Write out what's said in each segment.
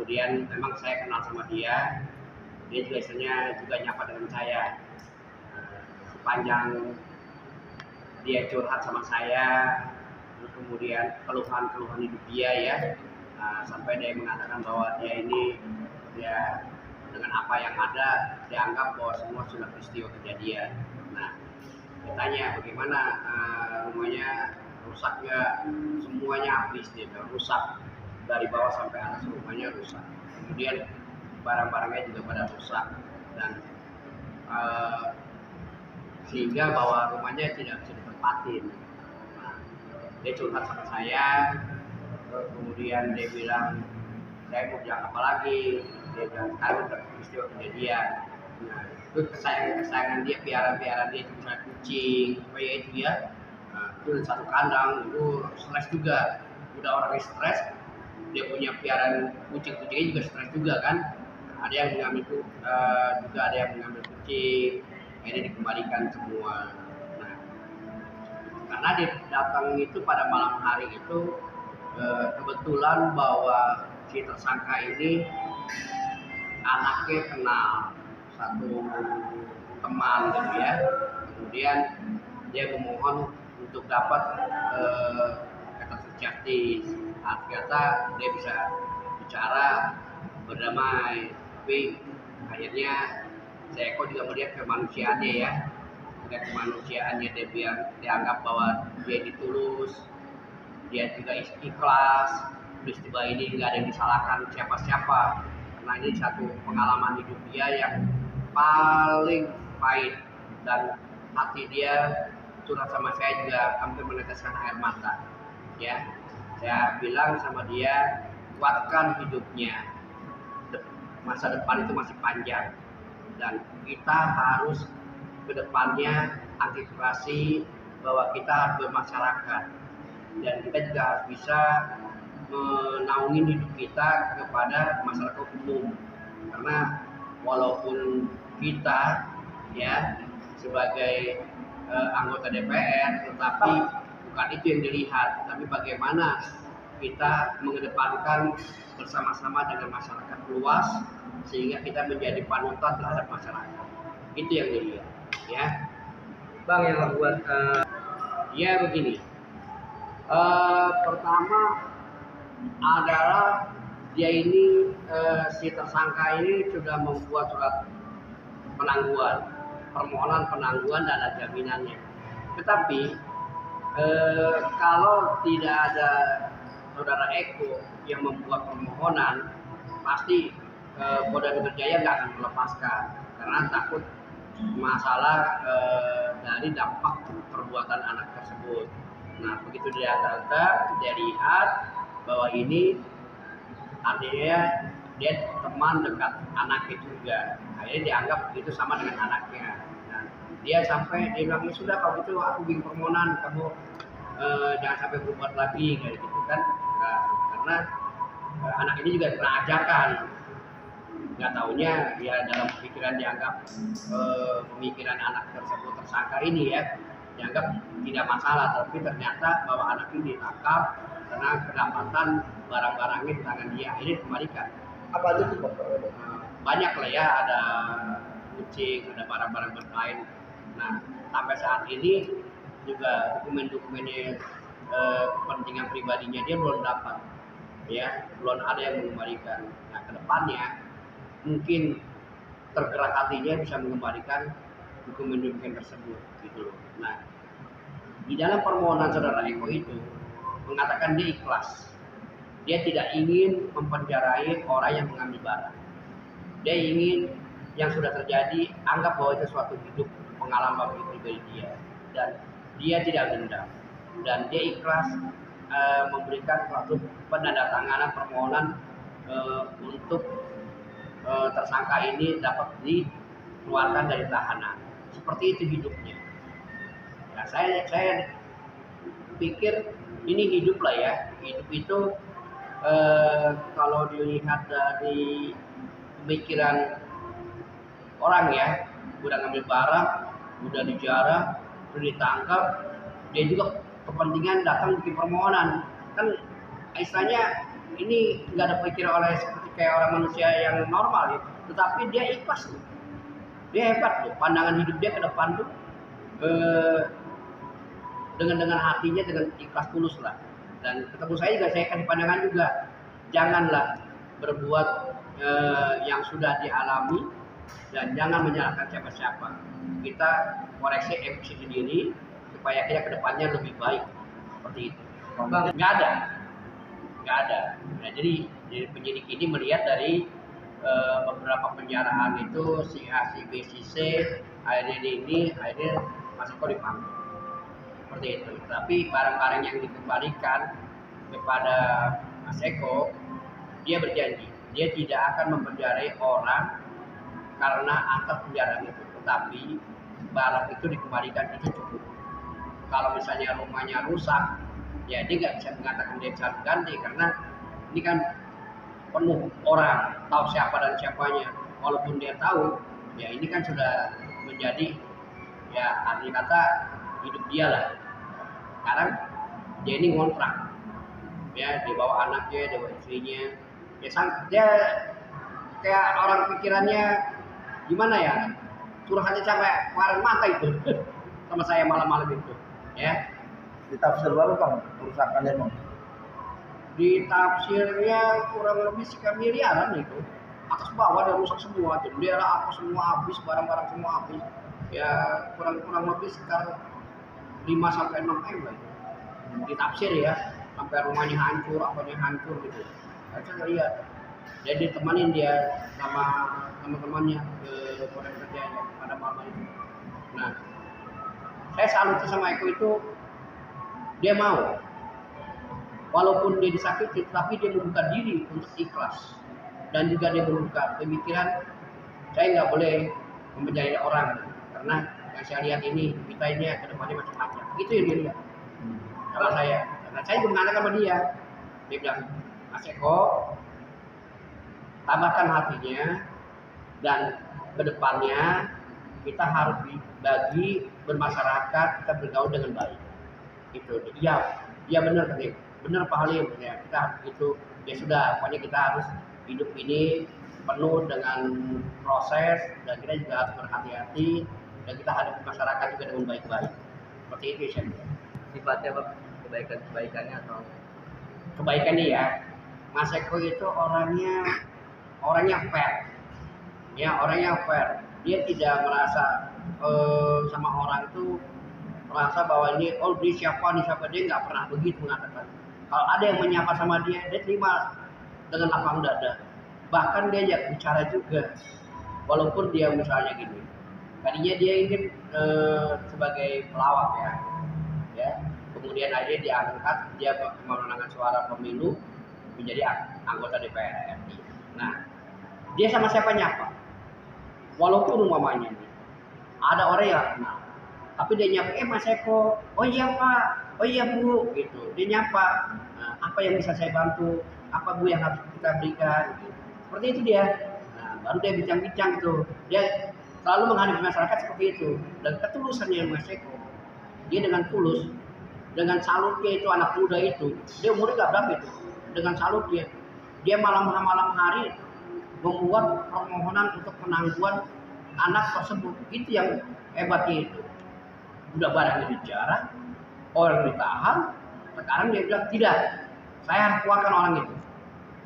kemudian memang saya kenal sama dia biasanya juga nyapa dengan saya. Sepanjang dia curhat sama saya, kemudian keluhan-keluhan hidup dia ya, sampai dia mengatakan bahwa dia ini ya dengan apa yang ada dianggap bahwa semua sudah peristiwa kejadian. Nah, saya tanya bagaimana rumahnya rusak nggak? Semuanya habis, dia rusak dari bawah sampai atas, rumahnya rusak. Kemudian barang-barangnya juga pada rusak dan sehingga bahwa rumahnya tidak bisa ditempatin. Nah, dia curhat sama saya, kemudian dia bilang saya mau bilang apa lagi, dia bilang sekarang udah peristiwa kejadian. Nah, itu kesayangan dia, piara dia itu misalnya kucing, apa ya itu ya, itu satu kandang, itu stres juga. Udah orang stres, dia punya piaraan kucingnya juga stres juga kan. Ada yang mengambil juga ada yang mengambil kucing, akhirnya dikembalikan semua. Nah, karena dia datang itu pada malam hari itu, kebetulan bahwa si tersangka ini anaknya kenal satu teman gitu ya. Kemudian dia memohon untuk dapat kata justice. Ternyata dia bisa bicara berdamai, tapi akhirnya saya kok juga melihat kemanusiaannya ya, melihat kemanusiaannya, dia dianggap bahwa dia ditulus, dia juga ikhlas, peristiwa ini nggak ada yang disalahkan siapa-siapa, karena ini satu pengalaman hidup dia yang paling pahit, dan hati dia curhat sama saya juga hampir meneteskan air mata ya. Saya bilang sama dia, kuatkan hidupnya, masa depan itu masih panjang dan kita harus ke depannya antisipasi bahwa kita harus bermasyarakat dan kita juga harus bisa menaungin hidup kita kepada masyarakat umum, karena walaupun kita ya sebagai anggota DPR, tetapi bukan itu yang dilihat, tapi bagaimana kita mengedepankan bersama-sama dengan masyarakat luas sehingga kita menjadi panutan terhadap masyarakat. Itu yang dilihat ya. Bang, yang membuat ya begini, pertama adalah dia ini si tersangka ini sudah membuat surat penangguhan, permohonan penangguhan dan ada jaminannya. Tetapi kalau tidak ada saudara Eko yang membuat permohonan, pasti Polda Metro Jaya nggak akan melepaskan karena takut masalah dari dampak perbuatan anak tersebut. Nah, begitu dia data, dia lihat bahwa ini artinya dia teman dekat anaknya juga, akhirnya dianggap itu sama dengan anaknya. Nah, dia sampai dia bilang, ya sudah kalau gitu aku bikin permohonan, kamu jangan sampai berbuat lagi kayak gitu kan. Nah, karena anak ini juga pernah ajakan, nggak taunya ya dalam pikiran dianggap pemikiran anak tersebut tersangka ini ya dianggap tidak masalah, tapi ternyata bahwa anak ini ditangkap karena kedapatan barang-barangnya di tangan dia, ini dikembalikan. apa itu Bang? Banyak lah ya, ada kucing, ada barang-barang berlain. Nah, sampai saat ini juga dokumen-dokumennya kepentingan pribadinya dia belum dapat ya, belum ada yang mengembalikan. Nah, kedepannya mungkin tergerak hatinya bisa mengembalikan dokumen-dokumen tersebut gitu loh. Nah, di dalam permohonan saudara Eko itu mengatakan dia ikhlas, dia tidak ingin mempenjarain orang yang mengambil barang, dia ingin yang sudah terjadi anggap bahwa itu suatu hidup pengalaman pribadi dia, dan dia tidak dendam dan dia ikhlas memberikan suatu penandatanganan permohonan untuk tersangka ini dapat dikeluarkan dari tahanan. Seperti itu hidupnya. Nah, saya pikir ini hidup lah ya. Hidup itu kalau dilihat dari pemikiran orang ya, udah ngambil barang, udah dijarah, udah ditangkap, dia juga kepentingan datang bikin permohonan. Kan istilahnya ini nggak ada pikiran oleh seperti kayak orang manusia yang normal ya, tetapi dia ikhlas loh. Dia hebat loh, pandangan hidup dia ke depan tuh dengan hatinya, dengan ikhlas tulus lah. Dan ketemu saya juga, saya kasih pandangan juga, janganlah berbuat yang sudah dialami, dan jangan menyalahkan siapa-siapa. Kita koreksi emosi sendiri supaya kita kedepannya lebih baik, seperti itu. Bang, Nggak ada. Nah, jadi penyidik ini melihat dari beberapa penjaraan itu si A, si B, si C, akhirnya masuk ke dipanggil. Seperti itu. Tapi barang-barang yang dikembalikan kepada Mas Eko, dia berjanji dia tidak akan mempenjarai orang karena angka penjara itu, tetapi barang itu dikembalikan itu cukup. Kalau misalnya rumahnya rusak, ya dia nggak bisa mengatakan dia bisa ganti, karena ini kan penuh orang, tahu siapa dan siapanya. Walaupun dia tahu, ya ini kan sudah menjadi, ya arti kata hidup dia lah. Sekarang dia ini ngontrak, ya dia bawa anaknya, dia bawa istrinya, dia kayak orang pikirannya gimana ya, curhatnya sampai keluaran mata itu sama saya malam-malam itu, ya. ditafsir berapa bang kerusakannya bang? Di tafsirnya kurang lebih sekian miliaran itu, atas bawah dia rusak semua, jendela apa semua habis, barang-barang semua habis, ya kurang lebih sekitar 5-6 M lah itu. Ditafsir ya, sampai rumahnya hancur, apanya hancur gitu. Saya lihat, jadi ditemanin dia sama teman-temannya ke proyek kerjanya pada malam itu. Nah, saya salut sama Eko itu, dia mau, walaupun dia disakiti, tapi dia membuka diri untuk ikhlas, dan juga dia membuka pemikiran, saya nggak boleh mempenjara orang, karena yang saya lihat ini kita ini ke depannya macam-macam. Itu yang dia lihat sama saya. Karena saya juga mengatakan sama dia bilang, Mas Eko, tambahkan hatinya, dan kedepannya kita harus dibagi bermasyarakat, kita bergaul dengan baik. Itu iya benar kan, benar Pak Halim ya, kita harus itu ya sudah, pokoknya kita harus hidup ini penuh dengan proses, dan kita juga harus berhati-hati, dan kita hadapi masyarakat juga dengan baik-baik. Seperti itu ya. Sifatnya bang, kebaikannya atau Kebaikannya ya, Mas Eko itu orangnya fair, ya orangnya fair. Dia tidak merasa sama orang itu merasa bahwa ini dia siapa, dia nggak pernah begitu mengatakan. Kalau ada yang menyapa sama dia terima dengan lapang dada. Bahkan dia ajak bicara juga, walaupun dia misalnya gini, tadinya dia ingin sebagai pelawak ya. Kemudian akhirnya diangkat, dia memenangkan suara pemilu menjadi anggota DPR RI. Nah, dia sama siapa nyapa, walaupun umpamanya ada orang yang kenal, tapi dia nyapa, Mas Eko, oh iya Pak, oh iya Bu, gitu. Dia nyapa, apa yang bisa saya bantu, apa Bu yang harus kita berikan, gitu. Seperti itu dia. Nah, baru dia bincang-bincang gitu. Dia selalu menghadapi masyarakat seperti itu. Dan ketulusannya Mas Eko, dia dengan tulus, dengan salutnya itu, anak muda itu, dia umurnya nggak berapa itu, dengan salut dia malam hari membuat permohonan untuk penangguhan anak tersebut. Itu yang hebatnya itu. Udah barangnya dijarah, orang ditahan, sekarang dia bilang tidak, saya harus keluarkan orang itu.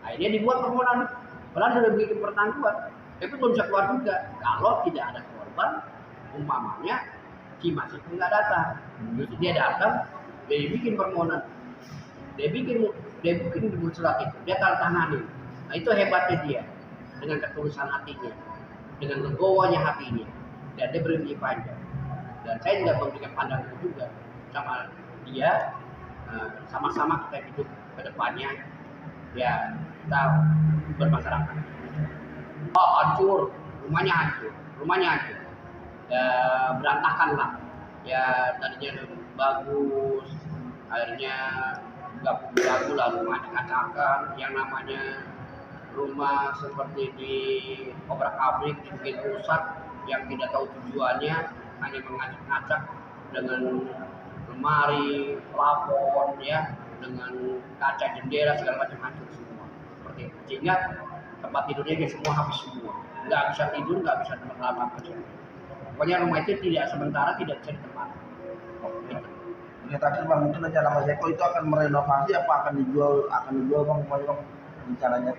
Akhirnya dibuat permohonan, padahal sudah begitu pertangguhan, tapi belum bisa keluar juga. Kalau tidak ada korban, umpamanya si Mas itu nggak datang, jadi dia datang, dia bikin permohonan, dia bikin surat itu, dia tanda-tanganin. Nah itu hebatnya dia, dengan ketulusan hatinya, dengan legowonya hatinya, dan dia berhenti panjang. Dan saya juga memberikan pandangan juga sama dia, sama-sama kita hidup ke depannya, ya kita bermasyarakat. Oh hancur, rumahnya hancur, ya, berantakan lah, ya tadinya bagus, akhirnya nggak bagus lah, rumahnya kacakan, yang namanya rumah seperti di obrak-abrik bikin rusak, yang tidak tahu tujuannya, hanya mengacak-ngacak dengan lemari, plafon ya, dengan kaca jendela segala macam hancur semua. Seperti itu. Sehingga tempat tidurnya dia semua habis semua, nggak bisa tidur, nggak bisa tempat lama. Pokoknya rumah itu tidak sementara tidak bisa ditempati. Gitu. Ini terakhir bang, mungkin rencana Mas Eko itu akan merenovasi apa akan dijual bang, bang rencananya?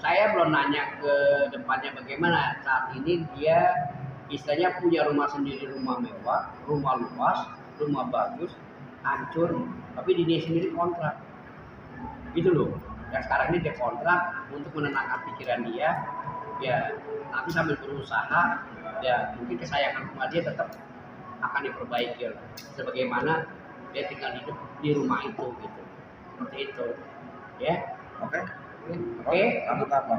Saya belum nanya ke depannya bagaimana. Saat ini dia istilahnya punya rumah sendiri, rumah mewah, rumah luas, rumah bagus, hancur, tapi dia sendiri kontrak. Gitu loh. Dan sekarang ini dia kontrak untuk menenangkan pikiran dia, ya nanti sambil berusaha, ya mungkin kesayangan rumah dia tetap akan diperbaiki lah. Sebagaimana dia tinggal hidup di rumah itu gitu. Seperti itu. Ya. Oke. Oke. Lanjut apa?